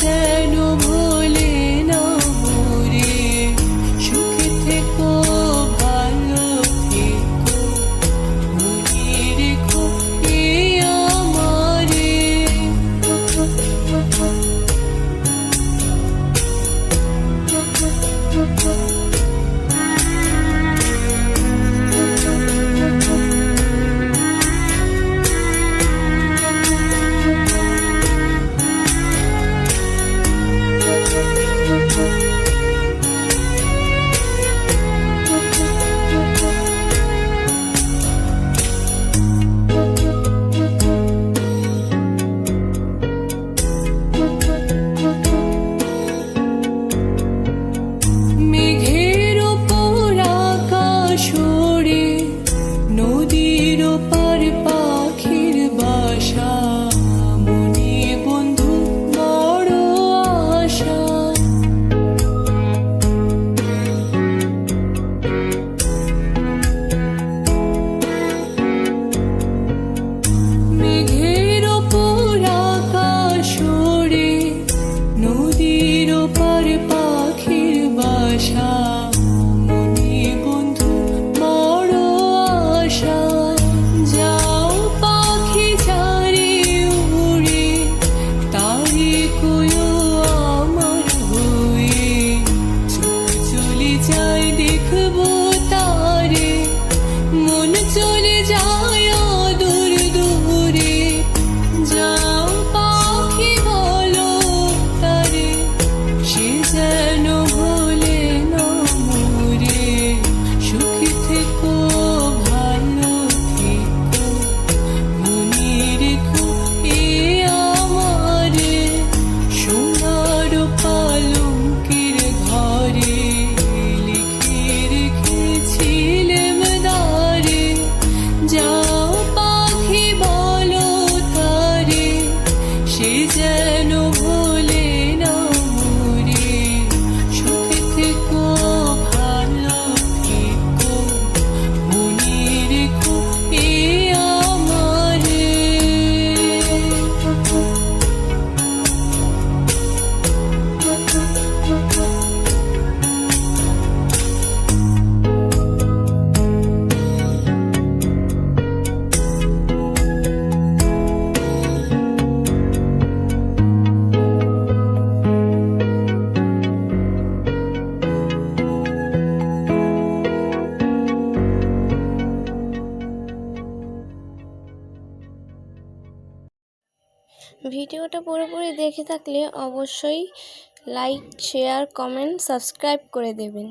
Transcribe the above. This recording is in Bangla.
যেন ভোলে না মোরে, সুখে থেকো ভালো থেকো, মনে রেখো এ আমারে। মেঘের ওপর আকাশ ওড়ে, নদীর ওপার পাখির বাসা, মনে বন্ধু বড় আশা। মেঘের ওপর আকাশ ওড়ে, নদীর ওপার পাখির বাসা, মনে বন্ধু বড় আশা। যাও পাখি যারে উড়ে, তারে কয়ো আমার হয়ে, চোখ চলে যায় দেখবো তারে, মন চলে যায় দূর দূরে। যাও পাখি বলো তারে, সে যেন ভোলে না মোরে, সুখে থেকো ভালো থেকো, মনে রেখো এ আমারে। সোনার পালঙ্কের ঘরে লিখে রেখেছিলাম দ্বারে, যাও পাখি বলো তারে, সে যেন ভোলে না মোরে, সুখে থেকো ভালো থেকো, মনে রেখো এ আমারে। ভিডিওটা পুরোপুরি দেখে থাকলে অবশ্যই লাইক, শেয়ার, কমেন্ট, সাবস্ক্রাইব করে দেবেন।